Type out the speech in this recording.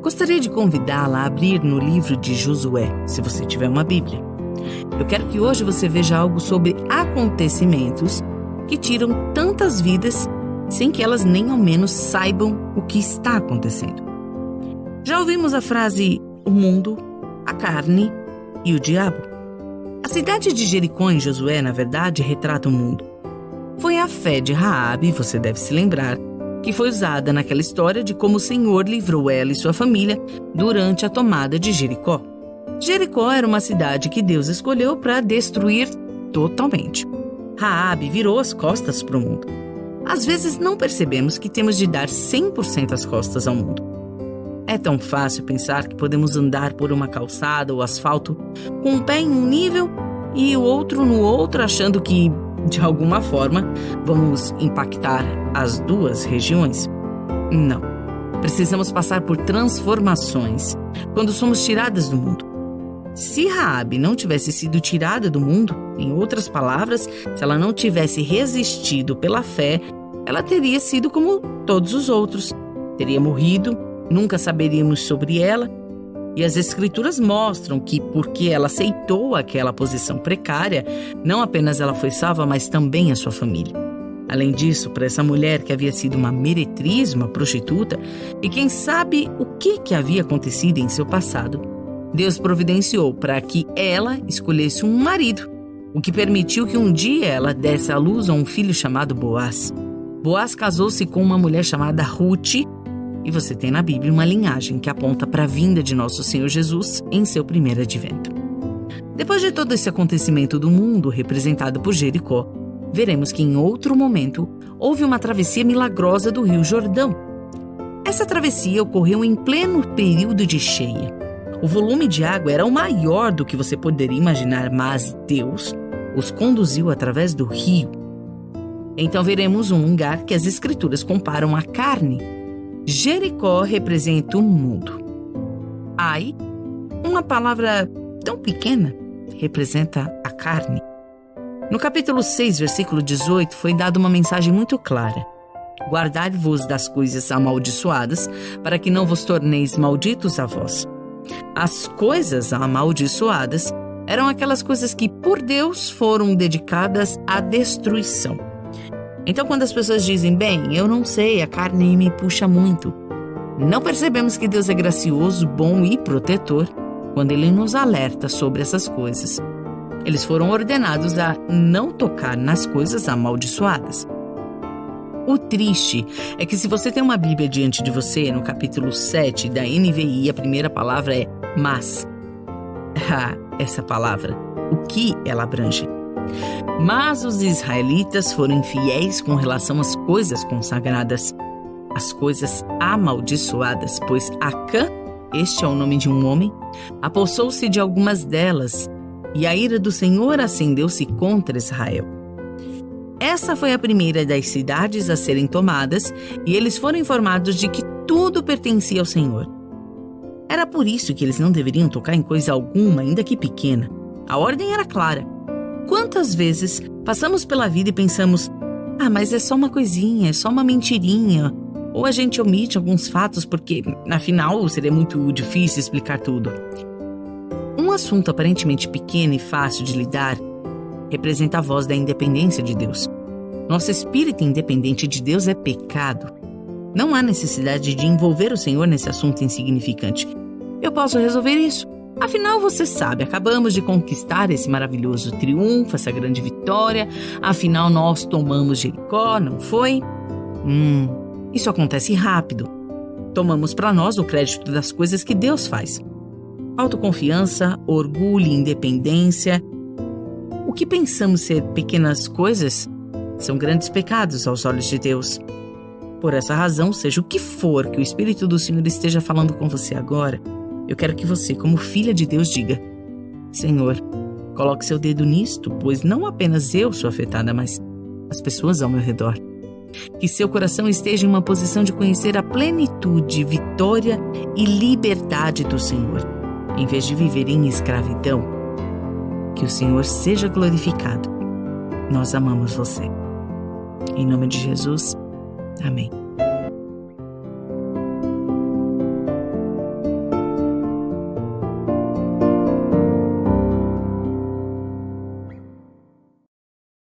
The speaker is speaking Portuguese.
Gostaria de convidá-la a abrir no livro de Josué, se você tiver uma Bíblia. Eu quero que hoje você veja algo sobre acontecimentos que tiram tantas vidas sem que elas nem ao menos saibam o que está acontecendo. Já ouvimos a frase o mundo, a carne e o diabo. A cidade de Jericó em Josué, na verdade, retrata o mundo. Foi a fé de Raabe, você deve se lembrar, que foi usada naquela história de como o Senhor livrou ela e sua família durante a tomada de Jericó. Jericó era uma cidade que Deus escolheu para destruir totalmente. Raabe virou as costas para o mundo. Às vezes não percebemos que temos de dar 100% as costas ao mundo. É tão fácil pensar que podemos andar por uma calçada ou asfalto com um pé em um nível e o outro no outro, achando que, de alguma forma, vamos impactar as duas regiões? Não. Precisamos passar por transformações quando somos tiradas do mundo. Se Raabe não tivesse sido tirada do mundo, em outras palavras, se ela não tivesse resistido pela fé, ela teria sido como todos os outros. Teria morrido, nunca saberíamos sobre ela. E as Escrituras mostram que, porque ela aceitou aquela posição precária, não apenas ela foi salva, mas também a sua família. Além disso, para essa mulher que havia sido uma meretriz, uma prostituta, e quem sabe o que havia acontecido em seu passado, Deus providenciou para que ela escolhesse um marido, o que permitiu que um dia ela desse à luz a um filho chamado Boaz. Boaz casou-se com uma mulher chamada Ruth, e você tem na Bíblia uma linhagem que aponta para a vinda de nosso Senhor Jesus em seu primeiro advento. Depois de todo esse acontecimento do mundo representado por Jericó, veremos que em outro momento houve uma travessia milagrosa do Rio Jordão. Essa travessia ocorreu em pleno período de cheia. O volume de água era o maior do que você poderia imaginar, mas Deus os conduziu através do rio. Então veremos um lugar que as Escrituras comparam à carne. Jericó representa o mundo. Ai, uma palavra tão pequena, representa a carne. No capítulo 6, versículo 18, foi dada uma mensagem muito clara. Guardai-vos das coisas amaldiçoadas, para que não vos torneis malditos a vós. As coisas amaldiçoadas eram aquelas coisas que, por Deus, foram dedicadas à destruição. Então, quando as pessoas dizem, bem, eu não sei, a carne me puxa muito, não percebemos que Deus é gracioso, bom e protetor quando Ele nos alerta sobre essas coisas. Eles foram ordenados a não tocar nas coisas amaldiçoadas. O triste é que se você tem uma Bíblia diante de você, no capítulo 7 da NVI, a primeira palavra é mas. Essa palavra, o que ela abrange? Mas os israelitas foram infiéis com relação às coisas consagradas, as coisas amaldiçoadas, pois Acã, este é o nome de um homem, apossou-se de algumas delas, e a ira do Senhor acendeu-se contra Israel. Essa foi a primeira das cidades a serem tomadas, e eles foram informados de que tudo pertencia ao Senhor. Era por isso que eles não deveriam tocar em coisa alguma, ainda que pequena. A ordem era clara. Quantas vezes passamos pela vida e pensamos, mas é só uma coisinha, é só uma mentirinha, ou a gente omite alguns fatos porque, afinal, seria muito difícil explicar tudo. Um assunto aparentemente pequeno e fácil de lidar representa a voz da independência de Deus. Nosso espírito independente de Deus é pecado. Não há necessidade de envolver o Senhor nesse assunto insignificante. Eu posso resolver isso. Afinal, você sabe, acabamos de conquistar esse maravilhoso triunfo, essa grande vitória. Afinal, nós tomamos Jericó, não foi? Isso acontece rápido. Tomamos para nós o crédito das coisas que Deus faz. Autoconfiança, orgulho e independência. O que pensamos ser pequenas coisas são grandes pecados aos olhos de Deus. Por essa razão, seja o que for que o Espírito do Senhor esteja falando com você agora, eu quero que você, como filha de Deus, diga: Senhor, coloque seu dedo nisto, pois não apenas eu sou afetada, mas as pessoas ao meu redor. Que seu coração esteja em uma posição de conhecer a plenitude, vitória e liberdade do Senhor, em vez de viver em escravidão. Que o Senhor seja glorificado. Nós amamos você. Em nome de Jesus, amém.